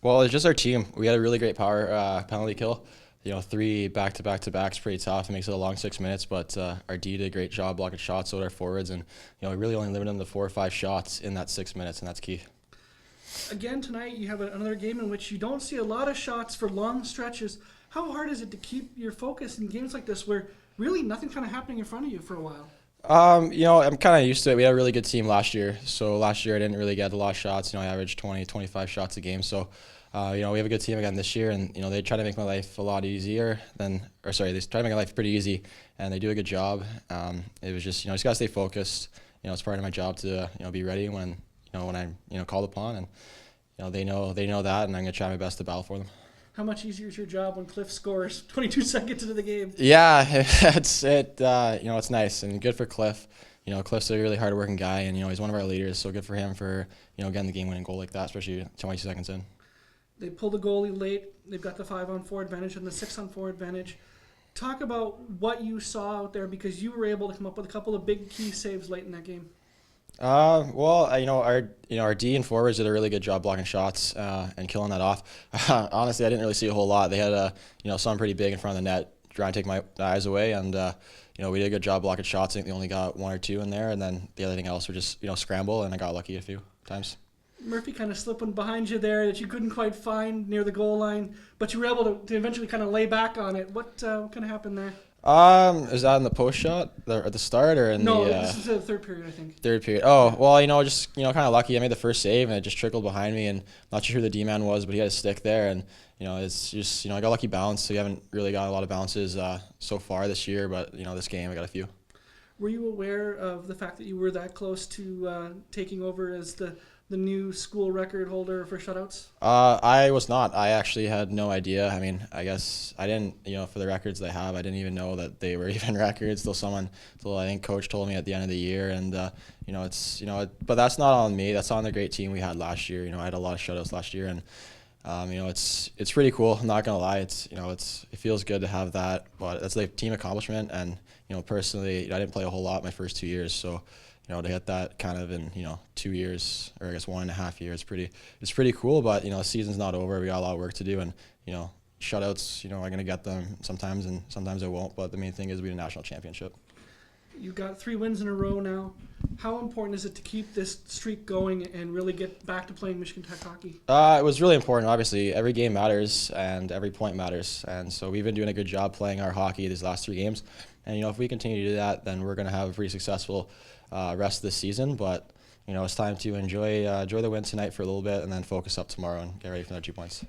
Well, it's just our team. We had a really great power penalty kill. You know, three back-to-back-to-backs, pretty tough. It makes it a long 6 minutes, but our D did a great job blocking shots, so did our forwards, and we really only limited them to 4 or 5 shots in that 6 minutes, and that's key. Again, tonight you have another game in which you don't see a lot of shots for long stretches. How hard is it to keep your focus in games like this where really nothing's kind of happening in front of you for a while? I'm kind of used to it. We had a really good team last year. So last year I didn't really get a lot of shots. I averaged 20, 25 shots a game. So, we have a good team again this year, and they try to make my life a lot easier they try to make my life pretty easy, and they do a good job. It was just gotta stay focused. It's part of my job to be ready when I'm called upon, and they know that, and I'm gonna try my best to battle for them. How much easier is your job when Cliff scores 22 seconds into the game? Yeah, it's nice and good for Cliff. Cliff's a really hardworking guy, and he's one of our leaders. So good for him for getting the game-winning goal like that, especially 20 seconds in. They pull the goalie late. They've got the 5-on-4 advantage and the 6-on-4 advantage. Talk about what you saw out there because you were able to come up with a couple of big key saves late in that game. Our D and forwards did a really good job blocking shots and killing that off. Honestly, I didn't really see a whole lot. They had someone pretty big in front of the net trying to take my eyes away, and we did a good job blocking shots. I think they only got one or two in there, and then the other thing else were just scramble, and I got lucky a few times. Murphy kind of slipping behind you there that you couldn't quite find near the goal line, but you were able to eventually kind of lay back on it. What kind of happened there? Is that in the post shot at the start or in No, the this is the third period, I think. third period? Oh, well, just kind of lucky. I made the first save and it just trickled behind me, and not sure who the D man was, but he had a stick there, and it's just I got lucky bounce. So we haven't really got a lot of bounces so far this year, but this game I got a few. Were you aware of the fact that you were that close to taking over as the new school record holder for shutouts? I was not. I actually had no idea. I mean, I guess I didn't, for the records they have, I didn't even know that they were even records till I think coach told me at the end of the year. And, but that's not on me. That's on the great team we had last year. I had a lot of shutouts last year, and, it's pretty cool. I'm not going to lie. It feels good to have that, but that's like team accomplishment. And, personally, I didn't play a whole lot my first 2 years. So, to get that kind of in 2 years, or I guess 1.5 years, it's pretty cool. But the season's not over. We got a lot of work to do, and shutouts. I'm gonna get them sometimes, and sometimes I won't. But the main thing is we win a national championship. You've got 3 wins in a row now. How important is it to keep this streak going and really get back to playing Michigan Tech hockey? It was really important. Obviously, every game matters and every point matters, and so we've been doing a good job playing our hockey these last 3 games. And if we continue to do that, then we're gonna have a pretty successful rest of the season. But it's time to enjoy the win tonight for a little bit, and then focus up tomorrow and get ready for another 2 points.